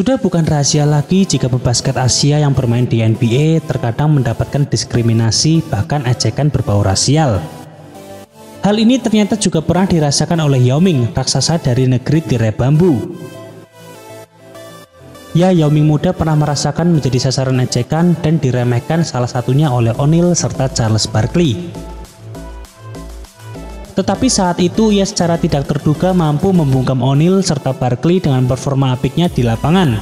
Sudah bukan rahasia lagi jika pebasket Asia yang bermain di NBA terkadang mendapatkan diskriminasi bahkan ejekan berbau rasial. Hal ini ternyata juga pernah dirasakan oleh Yao Ming, raksasa dari negeri tirai bambu. Ya, Yao Ming muda pernah merasakan menjadi sasaran ejekan dan diremehkan, salah satunya oleh O'Neal serta Charles Barkley. Tetapi saat itu ia secara tidak terduga mampu membungkam O'Neal serta Barkley dengan performa apiknya di lapangan.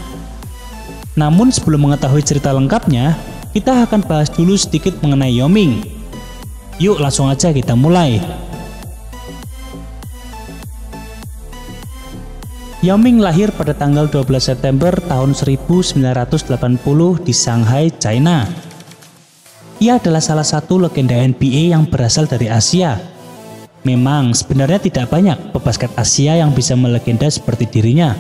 Namun sebelum mengetahui cerita lengkapnya, kita akan bahas dulu sedikit mengenai Yao Ming. Yuk langsung aja kita mulai. Yao Ming lahir pada tanggal 12 September tahun 1980 di Shanghai, China. Ia adalah salah satu legenda NBA yang berasal dari Asia. Memang sebenarnya tidak banyak pebasket Asia yang bisa melegenda seperti dirinya.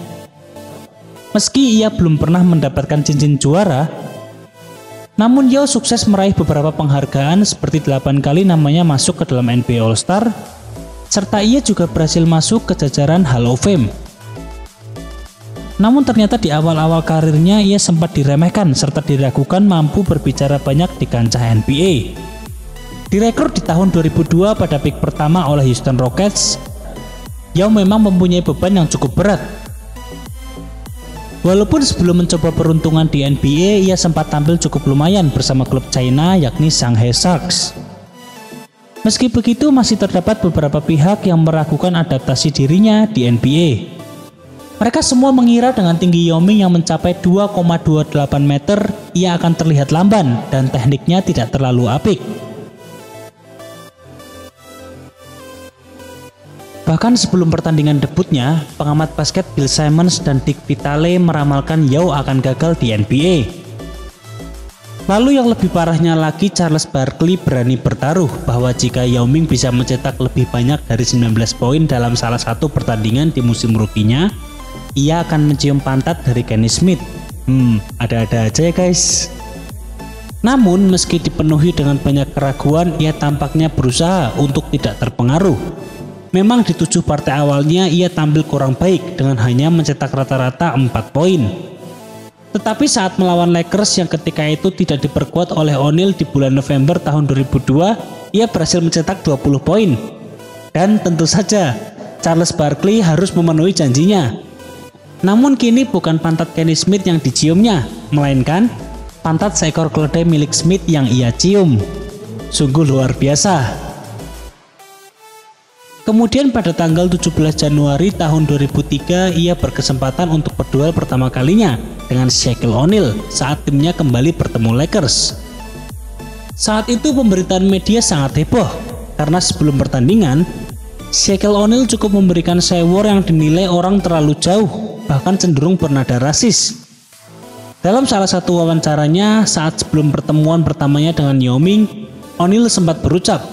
Meski ia belum pernah mendapatkan cincin juara, namun Yao sukses meraih beberapa penghargaan seperti 8 kali namanya masuk ke dalam NBA All-Star, serta ia juga berhasil masuk ke jajaran Hall of Fame. Namun ternyata di awal-awal karirnya ia sempat diremehkan serta diragukan mampu berbicara banyak di kancah NBA. Direkrut di tahun 2002 pada pick pertama oleh Houston Rockets, Yao memang mempunyai beban yang cukup berat. Walaupun sebelum mencoba peruntungan di NBA, ia sempat tampil cukup lumayan bersama klub China yakni Shanghai Sharks. Meski begitu, masih terdapat beberapa pihak yang meragukan adaptasi dirinya di NBA. Mereka semua mengira dengan tinggi Yao Ming yang mencapai 2,28 meter, ia akan terlihat lamban dan tekniknya tidak terlalu apik. Bahkan sebelum pertandingan debutnya, pengamat basket Bill Simmons dan Dick Vitale meramalkan Yao akan gagal di NBA. Lalu yang lebih parahnya lagi, Charles Barkley berani bertaruh bahwa jika Yao Ming bisa mencetak lebih banyak dari 19 poin dalam salah satu pertandingan di musim rukinya, ia akan mencium pantat dari Kenny Smith. Ada-ada aja ya guys. Namun meski dipenuhi dengan banyak keraguan, ia tampaknya berusaha untuk tidak terpengaruh. Memang di 7 partai awalnya ia tampil kurang baik dengan hanya mencetak rata-rata 4 poin. Tetapi saat melawan Lakers yang ketika itu tidak diperkuat oleh O'Neal di bulan November tahun 2002, ia berhasil mencetak 20 poin. Dan tentu saja Charles Barkley harus memenuhi janjinya. Namun kini bukan pantat Kenny Smith yang diciumnya, melainkan pantat seekor keledai milik Smith yang ia cium. Sungguh luar biasa. Kemudian pada tanggal 17 Januari tahun 2003 ia berkesempatan untuk berduel pertama kalinya dengan Shaquille O'Neal saat timnya kembali bertemu Lakers. Saat itu pemberitaan media sangat heboh karena sebelum pertandingan Shaquille O'Neal cukup memberikan sewor yang dinilai orang terlalu jauh, bahkan cenderung bernada rasis. Dalam salah satu wawancaranya saat sebelum pertemuan pertamanya dengan Yao Ming, O'Neal sempat berucap,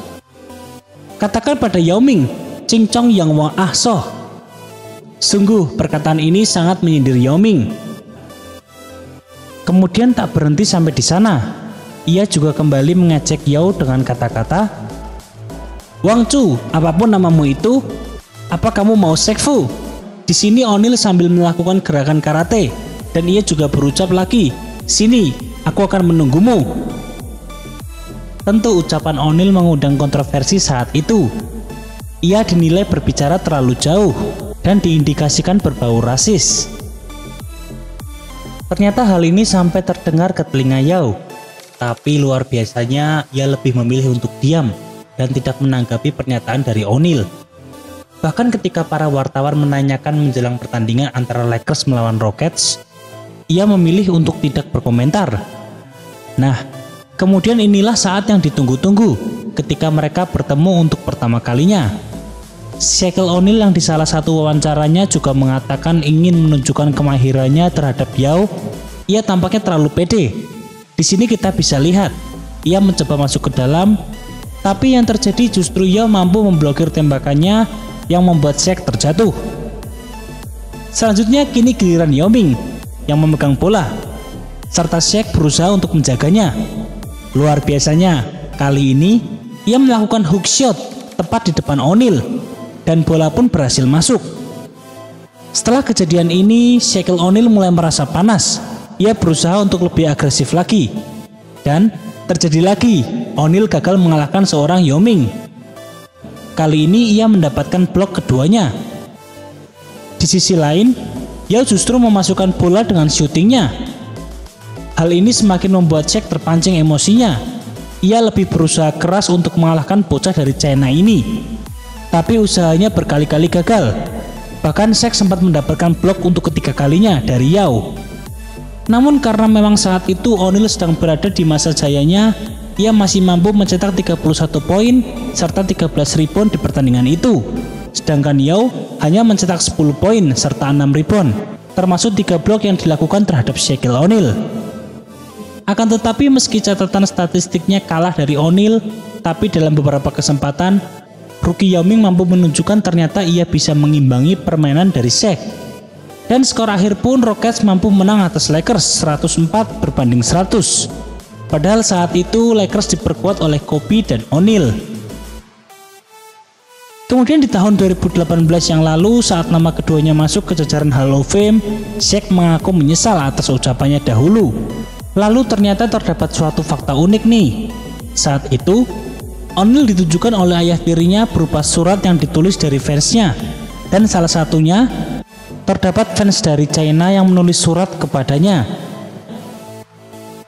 "Katakan pada Yao Ming, cincong yang wong ah soh." Sungguh perkataan ini sangat menyindir Yao Ming. Kemudian tak berhenti sampai di sana, ia juga kembali mengejek Yao dengan kata-kata, "Wang Chu, apapun namamu itu, apa kamu mau sekfu?" Di sini O'Neal sambil melakukan gerakan karate dan ia juga berucap lagi, "Sini, aku akan menunggumu." Tentu ucapan O'Neal mengundang kontroversi saat itu. Ia dinilai berbicara terlalu jauh dan diindikasikan berbau rasis. Ternyata hal ini sampai terdengar ke telinga Yao, tapi luar biasanya ia lebih memilih untuk diam dan tidak menanggapi pernyataan dari O'Neal. Bahkan ketika para wartawan menanyakan menjelang pertandingan antara Lakers melawan Rockets, ia memilih untuk tidak berkomentar. Nah, kemudian inilah saat yang ditunggu-tunggu ketika mereka bertemu untuk pertama kalinya. Shaquille O'Neal yang di salah satu wawancaranya juga mengatakan ingin menunjukkan kemahirannya terhadap Yao. Ia tampaknya terlalu pede. Di sini kita bisa lihat, ia mencoba masuk ke dalam, tapi yang terjadi justru Yao mampu memblokir tembakannya yang membuat Shaq terjatuh. Selanjutnya kini giliran Yao Ming yang memegang bola, serta Shaq berusaha untuk menjaganya. Luar biasanya, kali ini ia melakukan hook shot tepat di depan O'Neal dan bola pun berhasil masuk. Setelah kejadian ini, Shaquille O'Neal mulai merasa panas. Ia berusaha untuk lebih agresif lagi. Dan terjadi lagi, O'Neal gagal mengalahkan seorang Yao Ming. Kali ini ia mendapatkan blok keduanya. Di sisi lain, Yao justru memasukkan bola dengan syutingnya. Hal ini semakin membuat Shaq terpancing emosinya. Ia lebih berusaha keras untuk mengalahkan bocah dari China ini. Tapi usahanya berkali-kali gagal. Bahkan Shaq sempat mendapatkan blok untuk ketiga kalinya dari Yao. Namun karena memang saat itu O'Neal sedang berada di masa jayanya, ia masih mampu mencetak 31 poin serta 13 rebound di pertandingan itu. Sedangkan Yao hanya mencetak 10 poin serta 6 rebound, termasuk 3 blok yang dilakukan terhadap Shaquille O'Neal. Akan tetapi meski catatan statistiknya kalah dari O'Neal, tapi dalam beberapa kesempatan, rookie Yao Ming mampu menunjukkan ternyata ia bisa mengimbangi permainan dari Shaq. Dan skor akhir pun Rockets mampu menang atas Lakers 104-100. Padahal saat itu Lakers diperkuat oleh Kobe dan O'Neal. Kemudian di tahun 2018 yang lalu, saat nama keduanya masuk ke jajaran Hall of Fame, Shaq mengaku menyesal atas ucapannya dahulu. Lalu ternyata terdapat suatu fakta unik nih. Saat itu, O'Neal ditujukan oleh ayah tirinya berupa surat yang ditulis dari fansnya. Dan salah satunya, terdapat fans dari China yang menulis surat kepadanya.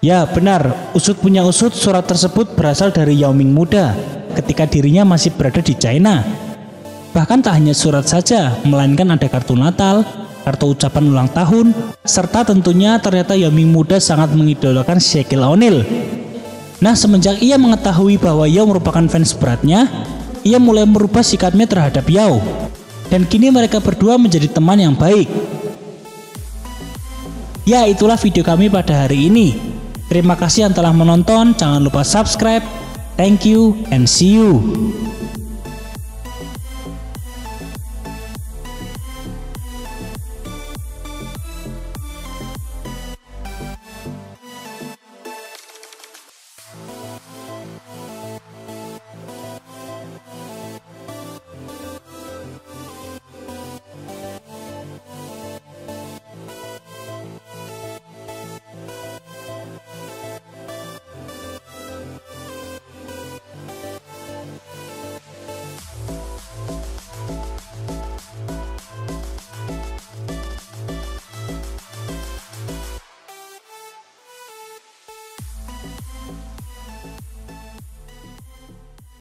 Ya benar, usut punya usut, surat tersebut berasal dari Yao Ming muda ketika dirinya masih berada di China. Bahkan tak hanya surat saja, melainkan ada kartu Natal, kartu ucapan ulang tahun, serta tentunya ternyata Yao Ming muda sangat mengidolakan Shaquille O'Neal. Nah, semenjak ia mengetahui bahwa Yao merupakan fans beratnya, ia mulai merubah sikapnya terhadap Yao. Dan kini mereka berdua menjadi teman yang baik. Ya, itulah video kami pada hari ini. Terima kasih yang telah menonton, jangan lupa subscribe. Thank you and see you.